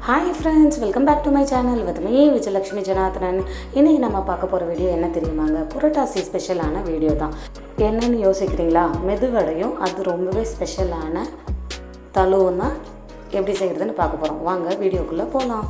Hi friends, welcome back to my channel with me Vijayalakshmi Janarthanan. இன்றைக்கி நம்ம பார்க்க போகிற வீடியோ என்ன தெரியுமாங்க? புரட்டாசி ஸ்பெஷலான வீடியோ தான். என்னென்னு யோசிக்கிறீங்களா? மெதுவடையும் அது ரொம்பவே ஸ்பெஷலான தழுவும் தான் எப்படி செய்கிறதுன்னு பார்க்க போகிறோம். வாங்க வீடியோக்குள்ளே போகலாம்.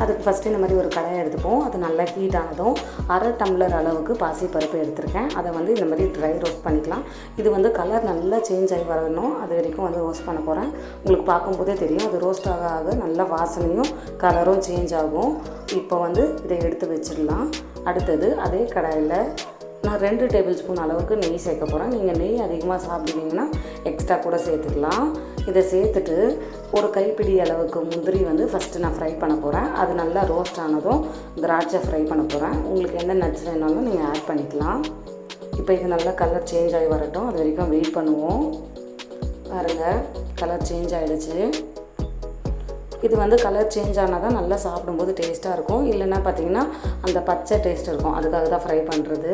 அதுக்கு ஃபஸ்ட்டு இந்த மாதிரி ஒரு கடாயை எடுத்துப்போம். அது நல்லா ஹீட் ஆனதும் 1/2 டம்ளர் அளவுக்கு பாசிப்பருப்பு எடுத்திருக்கேன். அதை வந்து இந்த மாதிரி ட்ரை ரோஸ்ட் பண்ணிக்கலாம். இது வந்து கலர் நல்லா சேஞ்ச் ஆகி வரணும், அது வரைக்கும் வந்து ரோஸ்ட் பண்ண போகிறேன். உங்களுக்கு பார்க்கும்போதே தெரியும், அது ரோஸ்ட் ஆக ஆக நல்ல வாசனையும் கலரும் சேஞ்ச் ஆகும். இப்போ வந்து இதை எடுத்து வச்சிடலாம். அடுத்தது அதே கடாயில் நான் 2 டேபிள் ஸ்பூன் அளவுக்கு நெய் சேர்க்க போகிறேன். நீங்கள் நெய் அதிகமாக சாப்பிடுவீங்கன்னா எக்ஸ்ட்ரா கூட சேர்த்துக்கலாம். இதை சேர்த்துட்டு ஒரு கைப்பிடி அளவுக்கு முந்திரி வந்து ஃபஸ்ட்டு நான் ஃப்ரை பண்ண போகிறேன். அது நல்லா ரோஸ்ட் ஆனதும் திராட்சை ஃப்ரை பண்ண போகிறேன். உங்களுக்கு என்ன நட்ஸ் வேணாலும் நீங்கள் ஆட் பண்ணிக்கலாம். இப்போ இது நல்லா கலர் சேஞ்ச் ஆகி வரட்டும், அது வரைக்கும் வெயிட் பண்ணுவோம். பாருங்கள், கலர் சேஞ்ச் ஆகிடுச்சு. இது வந்து கலர் சேஞ்ச் ஆனால் தான் நல்லா சாப்பிடும்போது டேஸ்ட்டாக இருக்கும். இல்லைன்னா பார்த்திங்கன்னா அந்த பச்சை டேஸ்ட் இருக்கும், அதுக்காக தான் ஃப்ரை பண்ணுறது.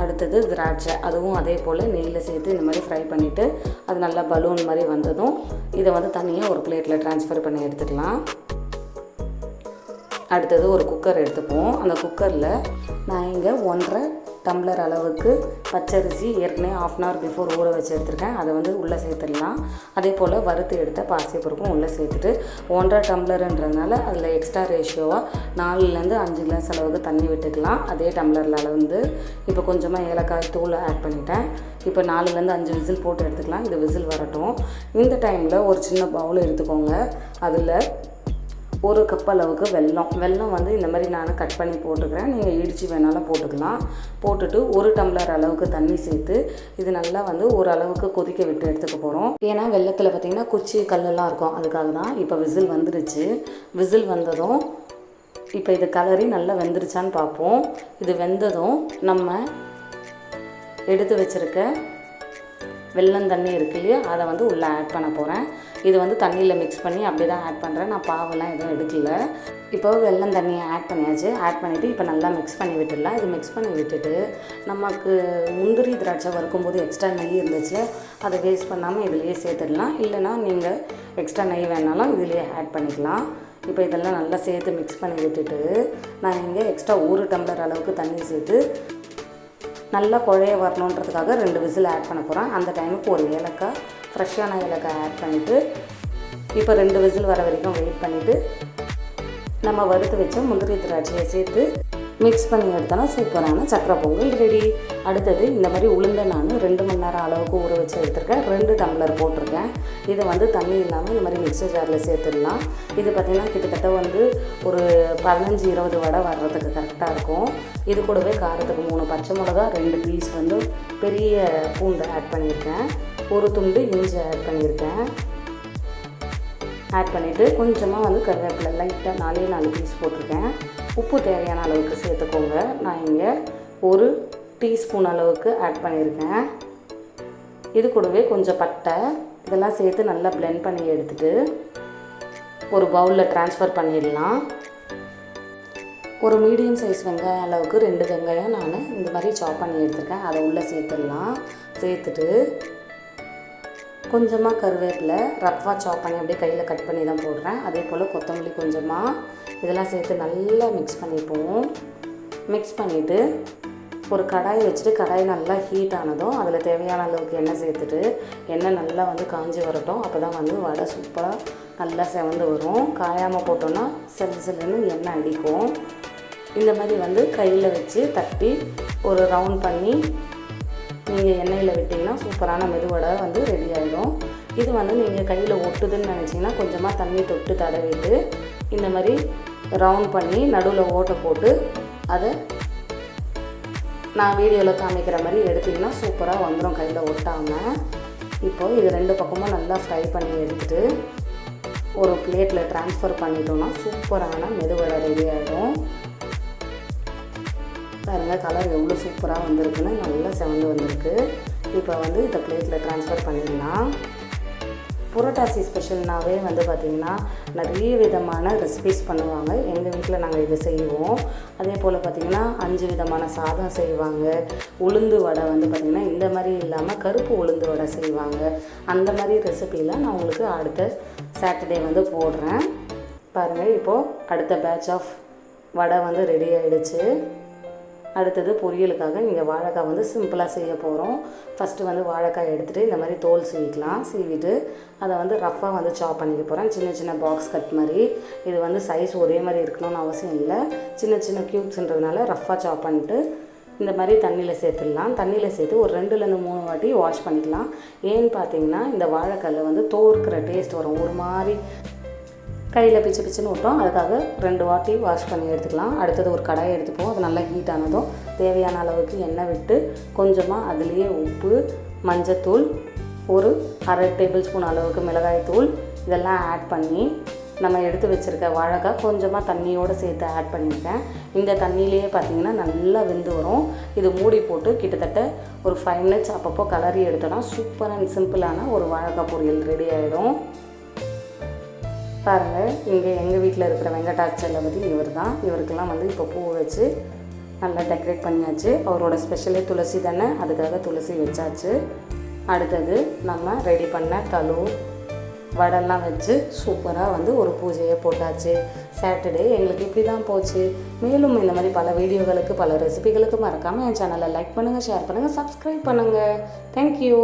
அடுத்தது திராட்சை, அதுவும் அதே போல் நெய்யில் சேர்த்து இந்த மாதிரி ஃப்ரை பண்ணிவிட்டு அது நல்லா பலூன் மாதிரி வந்ததும் இதை வந்து தனியாக ஒரு பிளேட்டில் ட்ரான்ஸ்ஃபர் பண்ணி எடுத்துக்கலாம். அடுத்தது ஒரு குக்கர் எடுத்துப்போம். அந்த குக்கரில் நான் இங்கே 1.5 டம்ளர் அளவுக்கு பச்சரிசி ஏற்கனவே 1/2 hour பிஃபோர் ஊற வச்சு எடுத்துருக்கேன். அதை வந்து உள்ளே சேர்த்துடலாம். அதே போல் வறுத்து எடுத்த பாசிப்பருப்பும் உள்ளே சேர்த்துட்டு 1.5 டம்ளருன்றதுனால அதில் எக்ஸ்ட்ரா ரேஷியோவாக 4லேருந்து 5 கிளாஸ் அளவுக்கு தண்ணி விட்டுக்கலாம். அதே டம்ளரில் அளந்து இப்போ கொஞ்சமாக ஏலக்காய் தூள் ஆட் பண்ணிட்டேன். இப்போ 4லேருந்து 5 விசில் போட்டு எடுத்துக்கலாம். இது விசில் வரட்டும். இந்த டைமில் ஒரு சின்ன பவுல் எடுத்துக்கோங்க. அதில் 1 கப் அளவுக்கு வெல்லம் வந்து இந்த மாதிரி நான் கட் பண்ணி போட்டுக்கிறேன். நீங்கள் இடித்து வேணாலும் போட்டுக்கலாம். போட்டுட்டு 1 டம்ளர் அளவுக்கு தண்ணி சேர்த்து இது நல்லா வந்து ஓரளவுக்கு கொதிக்க விட்டு எடுத்துக்க போகிறோம். ஏன்னா வெல்லத்தில் பார்த்திங்கன்னா குச்சி கல்லெல்லாம் இருக்கும், அதுக்காக தான். இப்போ விசில் வந்துருச்சு. விசில் வந்ததும் இப்போ இது கலரி நல்லா வெந்துருச்சான்னு பார்ப்போம். இது வெந்ததும் நம்ம எடுத்து வச்சுருக்க வெல்லம் தண்ணி இருக்கு இல்லையா, அதை வந்து உள்ளே ஆட் பண்ண போகிறேன். இது வந்து தண்ணியில் மிக்ஸ் பண்ணி அப்படி தான் ஆட் பண்ணுறேன். நான் பாவெல்லாம் எதுவும் எடுக்கல. இப்போ வெல்லம் தண்ணியை ஆட் பண்ணியாச்சு. ஆட் பண்ணிவிட்டு இப்போ நல்லா மிக்ஸ் பண்ணி விட்டுடலாம். இது மிக்ஸ் பண்ணி விட்டுட்டு நமக்கு முந்திரி திராட்சை வறுக்கும்போது எக்ஸ்ட்ரா நெய் இருந்துச்சு, அதை வேஸ்ட் பண்ணாமல் இதுலேயே சேர்த்துடலாம். இல்லைனா நீங்கள் எக்ஸ்ட்ரா நெய் வேணாலும் இதுலேயே ஆட் பண்ணிக்கலாம். இப்போ இதெல்லாம் நல்லா சேர்த்து மிக்ஸ் பண்ணி விட்டுட்டு நான் இங்கே எக்ஸ்ட்ரா 1 டம்ளர் அளவுக்கு தண்ணி சேர்த்து நல்லா குழைய வரணுன்றதுக்காக 2 விசில் ஆட் பண்ண போகிறேன். அந்த டைமுக்கு ஒரு ஏலக்காய், ஃப்ரெஷ்ஷான ஏலக்காய் ஆட் பண்ணிவிட்டு இப்போ 2 விசில் வர வரைக்கும் வெயிட் பண்ணிவிட்டு நம்ம வறுத்து வச்ச முந்திரி திராட்சையை சேர்த்து மிக்ஸ் பண்ணி எடுத்தோன்னா சூப்பரான சக்கரை பொங்கல் ரெடி. அடுத்தது இந்த மாதிரி உளுந்தை நான் 2 மணி நேரம் அளவுக்கு ஊற வச்சு எடுத்துருக்கேன். 2 டம்ளர் போட்டிருக்கேன். இதை வந்து தண்ணி இல்லாமல் இந்த மாதிரி மிக்சர் ஜாரில் சேர்த்துடலாம். இது பார்த்திங்கன்னா கிட்டத்தட்ட வந்து ஒரு 15-20 வடை வர்றதுக்கு கரெக்டாக இருக்கும். இது கூடவே காரத்துக்கு 3 பச்சை மிளகா, 2 பீஸ் வந்து பெரிய பூண்டு ஆட் பண்ணியிருக்கேன். 1 துண்டு இஞ்சி ஆட் பண்ணியிருக்கேன். ஆட் பண்ணிவிட்டு கொஞ்சமாக வந்து கருவேப்பிலை லைட்டாக 4 பீஸ் போட்டிருக்கேன். உப்பு தேவையான அளவுக்கு சேர்த்துக்கோங்க. நான் இங்கே 1 டீஸ்பூன் அளவுக்கு ஆட் பண்ணியிருக்கேன். இது கூடவே கொஞ்சம் பட்டை, இதெல்லாம் சேர்த்து நல்லா பிளெண்ட் பண்ணி எடுத்துகிட்டு ஒரு பவுலில் ட்ரான்ஸ்ஃபர் பண்ணிடலாம். ஒரு மீடியம் சைஸ் வெங்காயம் அளவுக்கு 2 வெங்காயம் நான் இந்த மாதிரி சாப் பண்ணி எடுத்துருக்கேன். அதை உள்ளே சேர்த்துடலாம். சேர்த்துட்டு கொஞ்சமாக கருவேப்பிலை ரஃப்பாக சாப் பண்ணி அப்படியே கையில் கட் பண்ணி தான் போடுறேன். அதே போல் கொத்தமல்லி கொஞ்சமாக, இதெல்லாம் சேர்த்து நல்லா மிக்ஸ் பண்ணிப்போம். மிக்ஸ் பண்ணிவிட்டு ஒரு கடாயை வச்சுட்டு கடாய் நல்லா ஹீட் ஆனதும் அதில் தேவையான அளவுக்கு எண்ணெய் சேர்த்துட்டு எண்ணெய் நல்லா வந்து காஞ்சி வரட்டும். அப்போ தான் வந்து வடை சூப்பராக நல்லா செவந்து வரும். காயாமல் போட்டோன்னா சில்லுன்னு எண்ணெய் அடிக்கும். இந்த மாதிரி வந்து கையில் வச்சு தட்டி ஒரு ரவுண்ட் பண்ணி நீங்கள் எண்ணெயில் விட்டிங்கன்னா சூப்பரான மெதுவடை வந்து ரெடி ஆகிடும். இது வந்து நீங்கள் கையில் ஒட்டுதுன்னு நினச்சிங்கன்னா கொஞ்சமாக தண்ணி தொட்டு தடவிட்டு இந்த மாதிரி ரவுண்ட் பண்ணி நடுவில் ஓட்டை போட்டு அதை நான் வீடியோவில் காமிக்கிற மாதிரி எடுத்திங்கன்னா சூப்பராக வந்துடும் கையில் ஒட்டாமல். இப்போது இது 2 பக்கமும் நல்லா ஃப்ரை பண்ணி எடுத்துகிட்டு ஒரு பிளேட்டில் ட்ரான்ஸ்ஃபர் பண்ணிட்டோன்னா சூப்பரான மெதுவடை ரெடி ஆகிடும். பாருங்கள், கலர் எவ்வளோ சூப்பராக வந்திருக்குன்னு, நல்லா செவந்து வந்திருக்கு. இப்போ வந்து இதை பிளேட்டில் ட்ரான்ஸ்ஃபர் பண்ணிடலாம். புரட்டாசி ஸ்பெஷல்னாவே வந்து பார்த்திங்கன்னா நிறைய விதமான ரெசிபிஸ் பண்ணுவாங்க. எங்கள் வீட்டில் நாங்கள் இதை செய்வோம். அதே போல் பார்த்திங்கன்னா 5 விதமான சாதம் செய்வாங்க. உளுந்து வடை வந்து பார்த்திங்கன்னா இந்த மாதிரி இல்லாமல் கருப்பு உளுந்து வடை செய்வாங்க. அந்த மாதிரி ரெசிபிலாம் நான் உங்களுக்கு அடுத்த சாட்டர்டே வந்து போடுறேன். பாருங்கள், இப்போது அடுத்த பேட்ச் ஆஃப் வடை வந்து ரெடி ஆகிடுச்சு. அடுத்தது பொரியலுக்காக இங்கே வாழைக்காய் வந்து சிம்பிளாக செய்ய போகிறோம். ஃபஸ்ட்டு வந்து வாழைக்காய் எடுத்துகிட்டு இந்த மாதிரி தோல் சீவிக்கலாம். சீவிட்டு அதை வந்து ரஃப்பாக வந்து சாப் பண்ணிக்க போகிறேன். சின்ன சின்ன பாக்ஸ் கட் மாதிரி. இது வந்து சைஸ் ஒரே மாதிரி இருக்கணும்னு அவசியம் இல்லை. சின்ன சின்ன க்யூப்ஸ்ன்றதுனால ரஃப்பாக சாப் பண்ணிட்டு இந்த மாதிரி தண்ணியில் சேர்த்துடலாம். தண்ணியில் சேர்த்து ஒரு 2லேருந்து 3 வாட்டி வாஷ் பண்ணிக்கலாம். ஏன்னு பார்த்தீங்கன்னா இந்த வாழைக்காயில் வந்து தோற்கிற டேஸ்ட் வரும். ஒரு மாதிரி கையில் பிச்சு பிச்சுன்னு விட்டோம். அதுக்காக 2 வாட்டி வாஷ் பண்ணி எடுத்துக்கலாம். அடுத்தது ஒரு கடாயை எடுத்துப்போம். அது நல்லா ஹீட் ஆனதும் தேவையான அளவுக்கு எண்ணெய் விட்டு கொஞ்சமாக அதுலேயே உப்பு, மஞ்சத்தூள், ஒரு 1/2 டேபிள் ஸ்பூன் அளவுக்கு மிளகாய்த்தூள் இதெல்லாம் ஆட் பண்ணி நம்ம எடுத்து வச்சுருக்க வாழைக்காய் கொஞ்சமாக தண்ணியோடு சேர்த்து ஆட் பண்ணியிருக்கேன். இந்த தண்ணியிலேயே பார்த்திங்கன்னா நல்லா வெந்து வரும். இது மூடி போட்டு கிட்டத்தட்ட ஒரு 5 மினிட்ஸ் அப்பப்போ கலரி எடுத்தோன்னா சூப்பர் அண்ட் சிம்பிளான ஒரு வாழைக்காய் பொரியல் ரெடி ஆகிடும். பாருங்கள், இங்கே எங்கள் வீட்டில் இருக்கிற வெங்கடாச்சலபதி இவர் தான். இவருக்கெல்லாம் வந்து இப்போ பூ வச்சு நல்லா டெக்கரேட் பண்ணியாச்சு. அவரோட ஸ்பெஷலே துளசி தானே, அதுக்காக துளசி வச்சாச்சு. அடுத்தது நம்ம ரெடி பண்ண வடெல்லாம் வச்சு சூப்பராக வந்து ஒரு பூஜையை போட்டாச்சு. சாட்டர்டே எங்களுக்கு இப்படி தான் போச்சு. மேலும் இந்த மாதிரி பல வீடியோகளுக்கு, பல ரெசிபிகளுக்கு மறக்காமல் என் சேனலை லைக் பண்ணுங்கள், ஷேர் பண்ணுங்கள், சப்ஸ்கிரைப் பண்ணுங்கள். தேங்க்யூ.